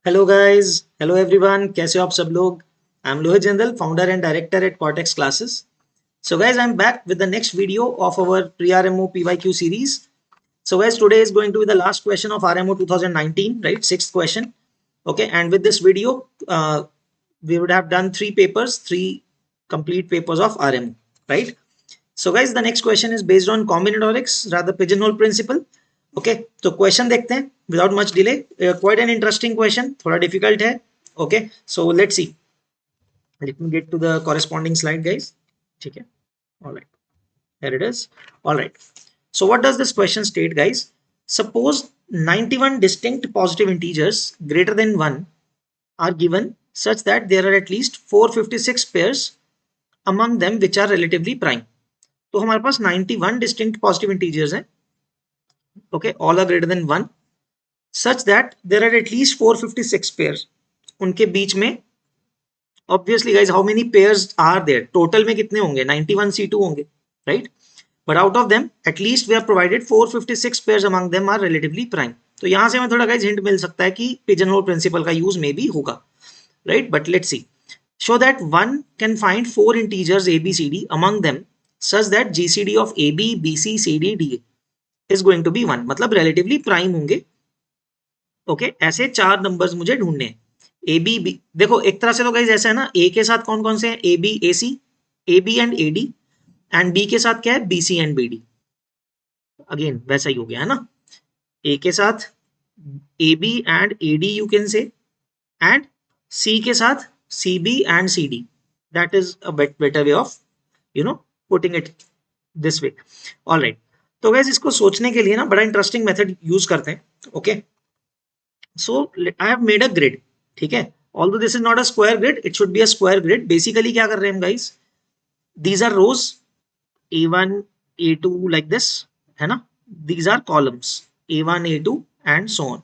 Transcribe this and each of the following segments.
Hello guys, hello everyone, कैसे हो आप सब लोग। I am Lohit Jindal, founder and director at cortex classes. So guys, I'm back with the next video of our pre-RMO PYQ series. So guys, today is going to be the last question of RMO 2019, right? Sixth question. Okay, and with this video, we would have done three papers, three complete papers of RMO, right? So guys, the next question is based on combinatorics, rather pigeonhole principle. Okay, तो question देखते हैं without much delay. Quite an interesting question, थोड़ा difficult है. Okay, so let's see. Let me get to the corresponding slide guys. ठीक है, alright, here it is. All right, so what does this question state guys? Suppose 91 distinct positive integers greater than 1 are given such that there are at least 456 pairs among them which are relatively prime. तो हमारे पास 91 distinct positive integers हैं. Okay, all are greater than 1 such that there are at least 456 pairs. उनके बीच में obviously guys how many pairs are there, total में कितने होंगे? 91 C2 होंगे, right? But out of them at least we have provided 456 pairs among them are relatively prime. तो यहां से हमें थोड़ा गाइस हिंट मिल सकता है कि पिजन होल प्रिंसिपल का यूज में भी होगा, right? But let's see. Show that one can find four integers a b c d among them such that gcd of ab bc cd da is going to be 1. मतलब relatively prime होंगे. Okay, ऐसे चार numbers मुझे ढूंढने हैं. A B B, देखो एक तरह से तो गाइस ऐसा है ना, ए के साथ कौन कौन से हैं? A B A C, A B and A D, and B के साथ क्या है? B C and B D. Again वैसा ही हो गया है ना. ए के साथ A B and A D you can say, and C के साथ C B and C D. That is a better way of putting it this way. All right, तो गाइस इसको सोचने के लिए ना बड़ा इंटरेस्टिंग मेथड यूज करते हैं. Okay, so I have made a grid. ठीक है, although this is not a square grid, it should be a square grid. Basically क्या कर रहे हैं हम guys? These are rows A1 A2 like this, है ना? These are columns A1 A2 and so on.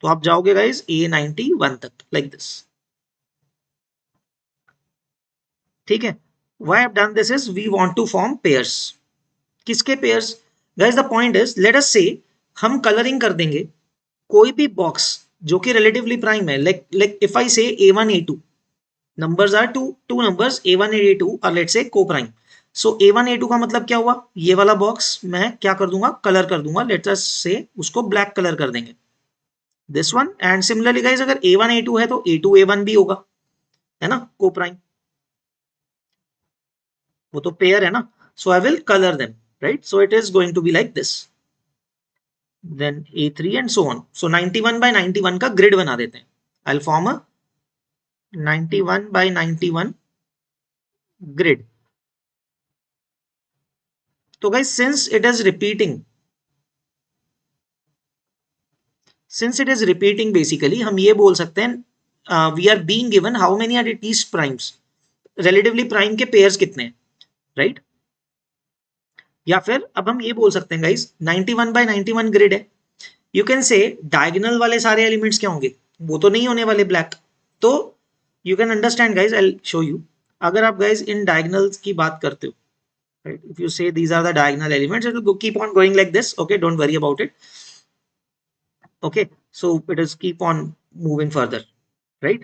तो आप जाओगे guys A91 तक like this. ठीक है, why I've done this is we want to form pairs. किसके pairs? Guys the point is let us say हम coloring कर देंगे कोई भी बॉक्स जो कि रिलेटिवली प्राइम है. लाइक इफ आई से A1 A2 numbers are two numbers A1 and A2 are let's say co-prime. So A1 A2 का मतलब क्या हुआ? ये वाला बॉक्स मैं क्या कर दूंगा? कलर कर दूंगा. लेट्स अस से उसको ब्लैक कलर कर देंगे, this one. And similarly guys अगर A1 A2 है तो A2 A1 भी होगा, है ना? co-prime, वो तो पेयर है ना. So I will colour them, right? So it is going to be like this, then A3 and so on. So 91 by 91 का ग्रिड बना देते हैं. I'll form a 91 by 91 grid. तो guys since it is repeating basically हम ये बोल सकते हैं we are being given how many are these primes, relatively prime के pairs कितने हैं, right? या फिर अब हम ये बोल सकते हैं गाइस 91 by 91 ग्रिड है. यू कैन से डायगोनल वाले सारे एलिमेंट्स क्या होंगे? वो तो नहीं होने वाले ब्लैक. तो you can understand guys, I will show you. अगर आप गाइस इन डायगोनल्स की बात करते हो, right, if you say these are the diagonal elements, it will keep on going like this. Okay, don't worry about it. Okay, so it is keep on moving further, right?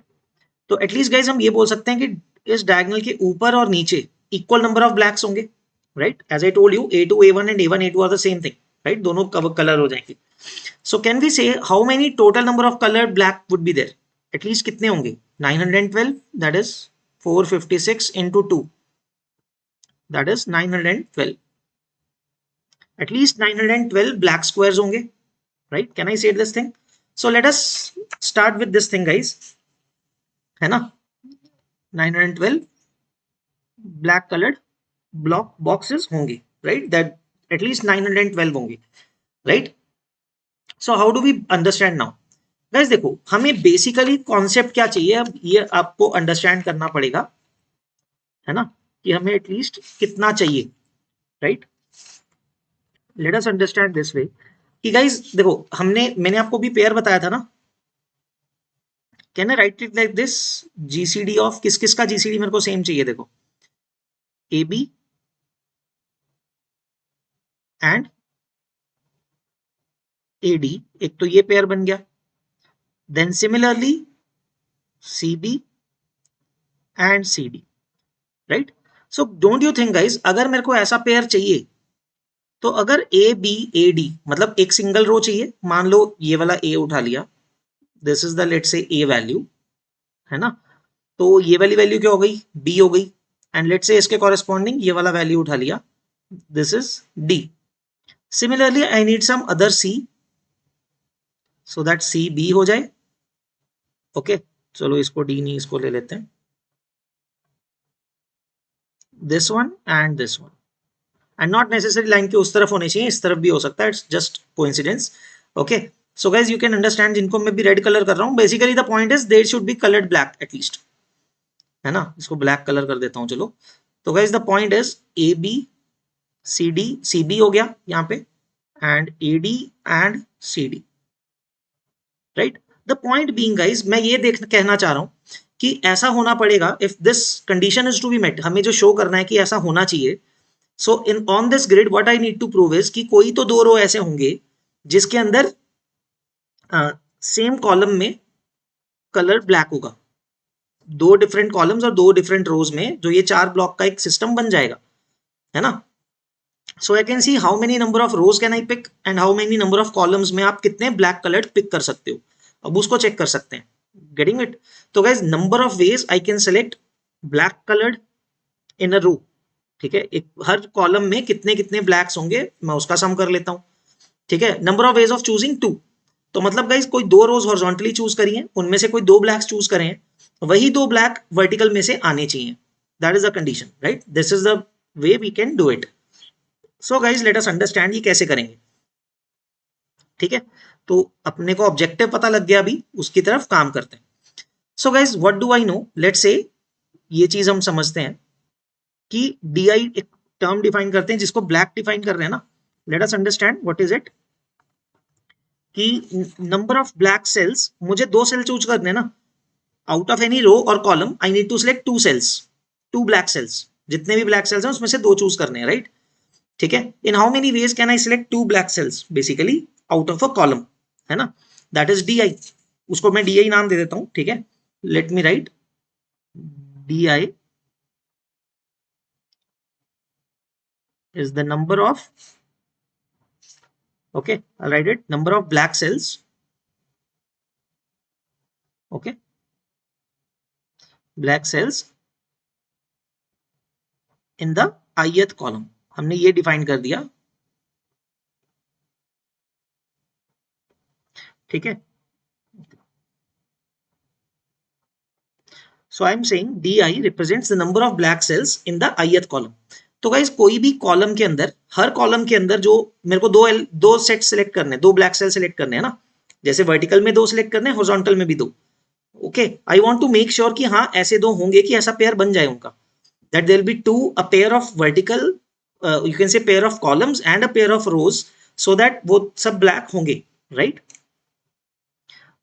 तो at least guys हम ये बोल सकते हैं कि इस diagonal के ऊपर और नीचे इक्वल नंबर ऑफ ब्लैक्स होंगे, right? As I told you A2 A1 and A1 A2 are the same thing, right? दोनों कलर हो जाएंगे. So can we say how many total number of colored black would be there? At least कितने होंगे? 912, that is 456 into 2, that is 912. At least 912 black squares होंगे, right? Can I say this thing? So let us start with this thing guys, है ना? 912 black colored block boxes होंगे, right? That at least 912 होंगे, right? So how do we understand now? Guys देखो हमें basically concept क्या चाहिए, अब ये आपको अंडरस्टैंड करना पड़ेगा, है ना? कि हमें एटलीस्ट कितना चाहिए, right? Late us understand this way कि गाइस देखो मैंने आपको भी पेयर बताया था ना. Can I write it like this? GCD of किस किस का जीसीडी मेरे को सेम चाहिए. देखो A B and A D, एक तो ये पेयर बन गया. then similarly CB and CD, right? So don't you think guys, अगर मेरे को ऐसा पेयर चाहिए तो अगर ए बी ए डी मतलब एक सिंगल रो चाहिए, मान लो ये वाला ए उठा लिया, दिस इज द लेट से ए वैल्यू, है ना, तो ये वाली वैल्यू क्या हो गई, बी हो गई, एंड लेट से इसके कॉरेस्पॉन्डिंग ये वाला वैल्यू उठा लिया, this is D. Similarly I need some other C, so that C B हो जाए. ओके चलो इसको डी नहीं, इसको ले लेते हैं, this one and this one, and not necessary line के उस तरफ होने चाहिए, इस तरफ भी हो सकता है, it's just coincidence. Okay so guys you can understand, जिनको मैं भी रेड कलर कर रहा हूँ, basically the point is there should be coloured black at least, है ना, इसको ब्लैक कलर कर देता हूँ चलो. तो guys the point is A B C D, C B हो गया यहाँ पे, and A D and C D, right. The point being guys, मैं ये कहना चाह रहा हूँ कि ऐसा होना पड़ेगा, if this condition is to be met, हमें जो शो करना है कि ऐसा होना चाहिए. So in on this grid what I need to prove is कि कोई तो दो रो ऐसे होंगे जिसके अंदर सेम कॉलम में कलर ब्लैक होगा, दो डिफरेंट कॉलम्स और दो डिफरेंट रोज में, जो ये चार ब्लॉक का एक सिस्टम बन जाएगा, है ना. So I can see how many number of rows can I pick and how many number of columns में आप कितने ब्लैक कलर्ड पिक कर सकते हो, अब उसको चेक कर सकते हैं. Getting it. तो guys number of ways I can select black coloured in a row, ठीक है, एक हर कॉलम में कितने कितने ब्लैक्स होंगे मैं उसका सम कर लेता हूं, ठीक है. Number of ways of choosing 2, तो मतलब गाइज कोई दो रोज हॉरिजॉन्टली चूज करी हैं, उनमें से कोई दो ब्लैक्स चूज करें हैं, वही दो ब्लैक वर्टिकल में से आने चाहिए, that is the condition, right. This is the way we can do it. So guys let us understand ये कैसे करेंगे, ठीक है. तो अपने को ऑब्जेक्टिव पता लग गया, अभी उसकी तरफ काम करते हैं. So guys what do I know, let's say ये चीज हम समझते हैं कि डी आई एक टर्म डिफाइन करते हैं जिसको ब्लैक डिफाइन कर रहे हैं ना. Late us understand what is it, कि नंबर ऑफ ब्लैक सेल्स, मुझे दो सेल चूज करने हैं ना, आउट ऑफ एनी रो और column I need to select two cells, two black cells, जितने भी ब्लैक सेल्स हैं उसमें से दो चूज करने हैं, राइट. ठीक है. In how many ways can I select two black cells, basically out of a column, है ना, दैट इज डी आई. उसको मैं डी आई नाम दे देता हूं, ठीक है. Let me right D I is the number of, okay, I'll write it, number of black cells, okay, black cells in the ith column. हमने ये डिफाइन कर दिया, ठीक है. So I am saying di represents the number of black cells in the ith column. तो guys कोई भी column के अंदर, हर कॉलम के अंदर जो मेरे को दो सेट सिलेक्ट करने, दो ब्लैक सेल सिलेक्ट करने हैं ना, जैसे वर्टिकल में दो सिलेक्ट करने, हॉरिजॉन्टल में भी दो. Okay I want to make sure कि हाँ ऐसे दो होंगे कि ऐसा पेयर बन जाए उनका, that there will be a pair of vertical, you can say pair of columns and a pair of rows, so that वो सब black होंगे, right.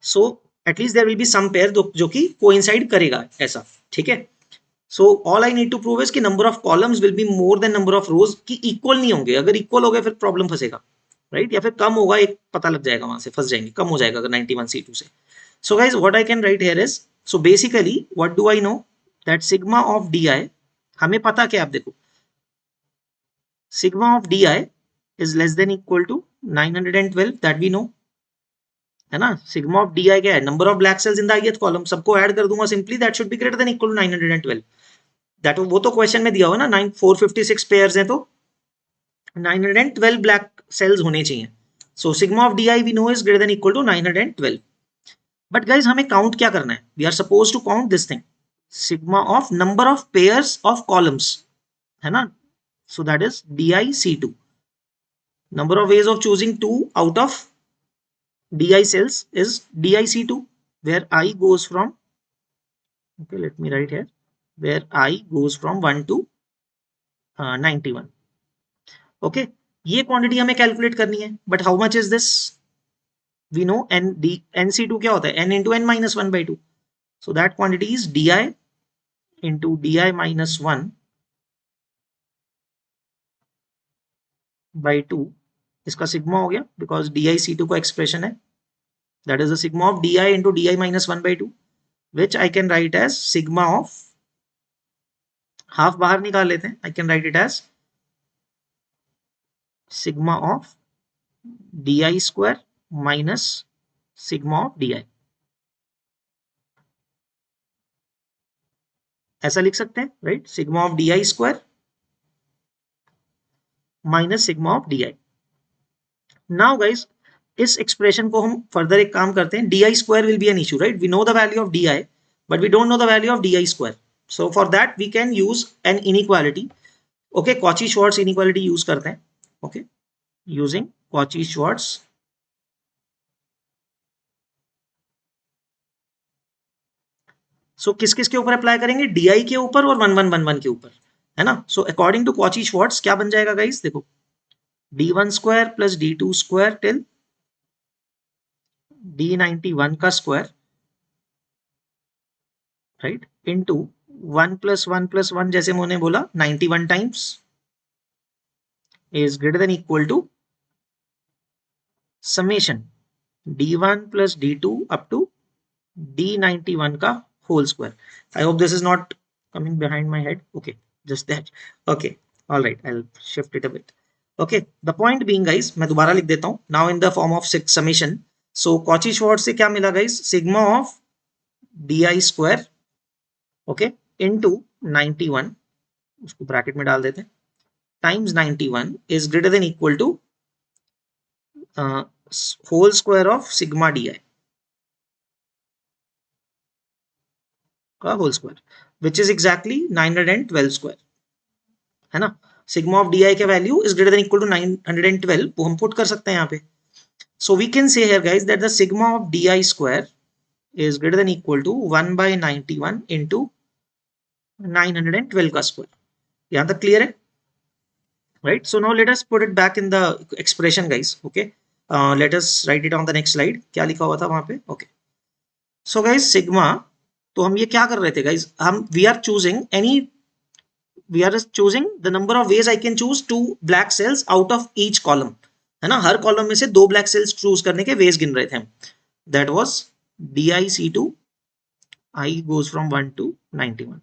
So at least there will be some pair जो कि coincide करेगा ऐसा, ठीक है. So all I need to prove is कि number of columns will be more than number of rows, कि equal नहीं होंगे, अगर equal हो गए फिर problem फंसेगा, right, या फिर कम होगा, एक पता लग जाएगा, वहां से फंस जाएंगे, कम हो जाएगा अगर 91C2 से. So guys what I can write here is, so basically what do I know, that sigma of di, हमें पता क्या, आप देखो, sigma of di is less than equal to 912, that we know, है ना. sigma of di क्या है, number of black cells in the ith column, सबको ऐड कर दूंगा simply, that should be greater than equal to 912. that वो तो question में दिया हुआ ना, 456 पेयर्स हैं तो 912 ब्लैक सेल्स होने चाहिए. So sigma of di we know is greater than equal to 912. But guys हमें काउंट क्या करना है, we are suppose to count this thing, sigma of number of pairs of columns, है ना. So that is DIC2. Number of ways of choosing 2 out of DI cells is DIC2, where I goes from, okay, let me write here, where I goes from 1 to 91. Okay, ये quantity हमें calculate करनी है, but how much is this, we know NC2 क्या होता है, n into n minus 1 by 2. So that quantity is DI into DI minus 1 by 2, इसका sigma हो गया, बिकॉज DIC2 का एक्सप्रेशन है, that is the sigma of di into di minus 1 by 2, which I can write as sigma of, half बाहर निकाल लेते हैं, I can write it as sigma of di square minus sigma of di, ऐसा लिख सकते हैं, right, sigma of di square minus sigma of di. Now guys इस expression को हम फर्दर एक काम करते हैं, di square will be an issue, right? We know the value of di, but we don't know the value of di square. So for that we can use an inequality. Okay, Cauchy-Schwarz inequality use करते हैं. Okay, using Cauchy-Schwarz. So किस किस के ऊपर apply करेंगे? di के ऊपर और 1 1 1 1 के ऊपर, है ना? So according to Cauchy-Schwarz क्या बन जाएगा गाइस? देखो, d1 square plus d2 square till d91 का square, right, into 1 plus 1 plus 1, जैसे मैंने बोला 91 times, is greater than equal to summation d1 plus d2 up to d91 का whole square. I hope this is not coming behind my head. Okay, just that. Okay, all right, I'll shift it a bit. Okay, the point being guys, मैं दोबारा लिख देता हूँ, now in the form of summation. So Cauchy-Schwarz से क्या मिला guys? Sigma of di square, okay, into 91, उसको bracket में डाल देते हैं, times 91 is greater than equal to whole square of sigma di का whole square, which is exactly 912 square, है ना? सिग्मा ऑफ डी आई का value is greater than equal to 912, वो हम पुट कर सकते हैं यहाँ पे. So we can say here guys that the sigma of D I square is greater than equal to 1 by 91 into 912 का square. यहाँ तक क्लियर है, right? So now let us put it back in the expression guys. Okay, let us right it on the next slide. क्या लिखा हुआ था वहां पे? ओके, सो गाइस सिग्मा, तो हम ये क्या कर रहे थे गाइज, हम we are choosing the number of ways I can choose 2 black cells out of each column, है ना? हर कॉलम में से 2 ब्लैक सेल्स चूज करने के वेज गिन रहे थे हम. That was DiC2, I goes from 1 to 91,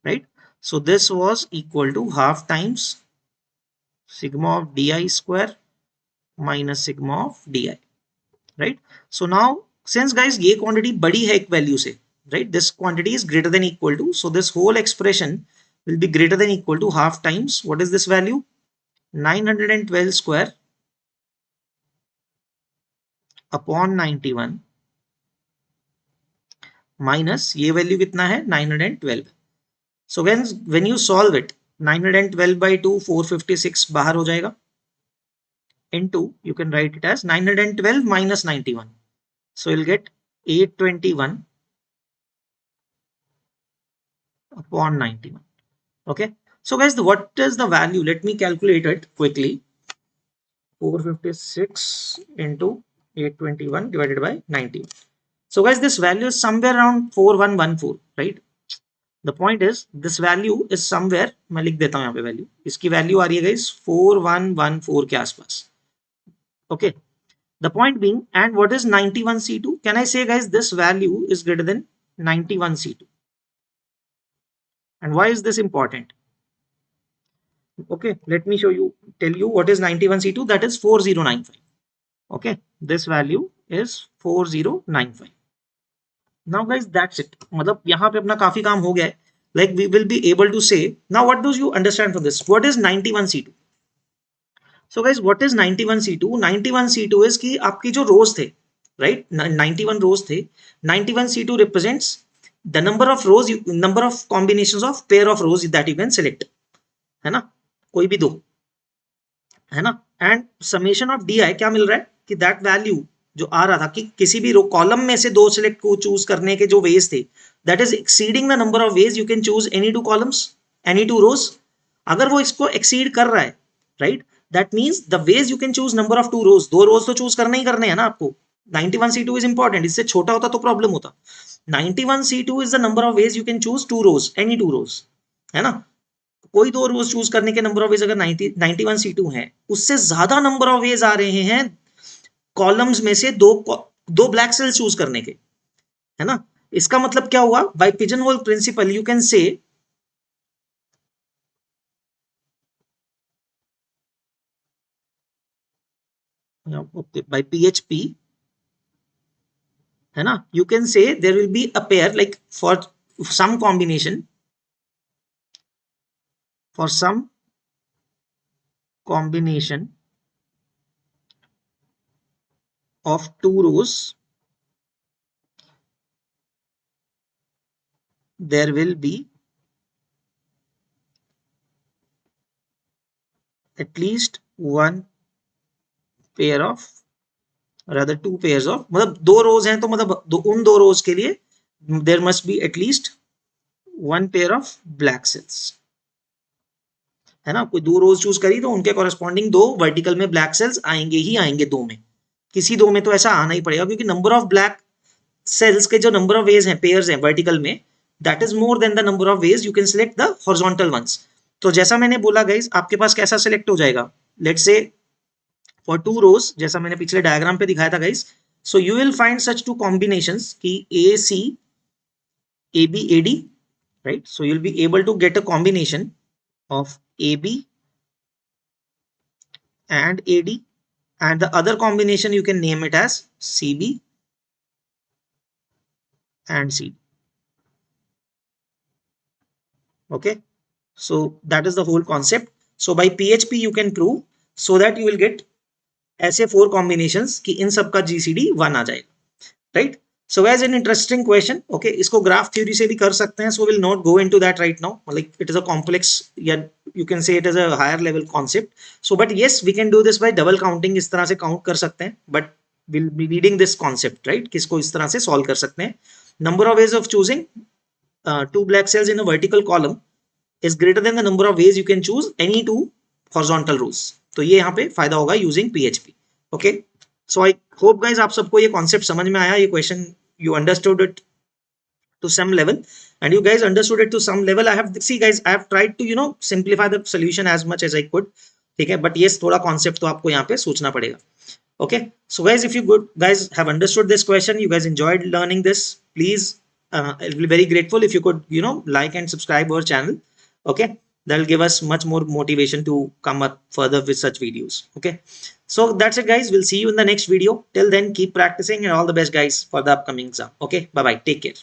right? So this was equal to half times sigma of di square minus sigma of di, right? So now since guys ये quantity बड़ी है एक वैल्यू से, right, this quantity is greater than equal to, so this whole expression will be greater than equal to half times, what is this value? 912 square upon 91 minus ये value कितना है? 912. so when you solve it, 912 by 2 456 बाहर हो जाएगा, into you can write it as 912 minus 91. So you'll get 821 upon 91. Okay. So guys, what is the value? Let me calculate it quickly. 456 into 821 divided by 91. So guys, this value is somewhere around 4114, right? The point is this value is somewhere, मैं लिख देता हूँ यहाँ पे value, इसकी value आ रही है guys 4114 के आसपास. Okay. The point being, and what is 91C2? Can I say guys this value is greater than 91C2? And why is this important? Okay, let me tell you what is 91C2. That is 4095. Okay, this value is 4095. Now guys, that's it. मतलब यहाँ पे अपना काफी काम हो गया है. Like we will be able to say, now what do you understand from this? What is 91C2? So guys, what is 91C2? 91C2 is कि आपकी जो रोज थे, right? 91 रोज थे. 91C2 represents the number of rows, number of combinations of pair of rows that you can select, है ना? कोई भी दो, है ना? And summation of di क्या मिल रहा है कि that value जो आ रहा था कि किसी भी रो कॉलम में से 2 सिलेक्ट को चूज करने के जो वेज थे, that is exceeding the number of ways you can choose any 2 columns, any 2 rows. अगर वो इसको exceed कर रहा है, right? That means the ways you can choose number of 2 rows. 2 rows तो चूज करने ही करने हैं ना आपको. 91C2 is important. इससे छोटा होता तो प्रॉब्लम होता. 91C2 is the number of ways you can choose 2 rows, any 2 rows, है ना? कोई 2 rows चूज करने के नंबर ऑफ वेज अगर 91C2 है, उससे ज्यादा नंबर ऑफ वेज आ रहे हैं कॉलम्स में से दो ब्लैक सेल्स चूज करने के, है ना। इसका मतलब क्या हुआ, by pigeonhole principle you can say by PHP, है ना, you can say there will be a pair like for some combination, for some combination of two rows there will be at least one pair of, rather two pairs of, मतलब दो रोज हैं तो मतलब उन दो रोज के लिए there must be at least one pair of black cells, है ना। कोई दो रोज चूज करी तो उनके कॉरेस्पॉन्डिंग दो वर्टिकल में ब्लैक सेल्स आएंगे ही आएंगे, दो में, किसी दो में तो ऐसा आना ही पड़ेगा, क्योंकि नंबर ऑफ ब्लैक सेल्स के जो नंबर ऑफ वेज हैं, पेयर्स हैं वर्टिकल में, that is more than the number of ways you can select the horizontal ones. तो जैसा मैंने बोला गाइस, आपके पास कैसा सिलेक्ट हो जाएगा, let's say for two rows, जैसा मैंने पिछले डायग्राम पे दिखाया था guys, so you will find such two combinations की A C A B A D, right, so you'll be able to get a combination of AB and AD, and the other combination you can name it as CB and CD. Okay, so that is the whole concept. So by PHP you can prove, so that you will get ऐसे four combinations कि इन सब का GCD 1 आ जाएगा, right. So as an interesting question, okay, इसको graph theory से भी कर सकते हैं, so will not go into that right now, like it is a complex, या you can say it is a higher level concept, so but yes we can do this by double counting, इस तरह से count कर सकते हैं, but will be reading this concept, right, किसको इस तरह से सॉल्व कर सकते हैं। Number of ways of choosing two black cells in a vertical column is greater than the number of ways you can choose any two horizontal rows. तो ये यहाँ पे फायदा होगा using PHP। Okay, so I hope guys आप सबको ये concept समझ में आया, ये question you understood it to some level, and you guys understood it to some level. I have, see guys, I have tried to simplify the solution as much as I could, ठीक है, but yes, थोड़ा concept तो आपको यहाँ पे सोचना पड़ेगा। Okay, so guys, if you good guys have understood this question, you guys enjoyed learning this, please, I'll be very grateful if you could like and subscribe our channel. Okay, that'll give us much more motivation to come up further with such videos. Okay, so that's it guys, we'll see you in the next video. Till then, keep practicing and all the best guys for the upcoming exam. Okay, bye bye, take care.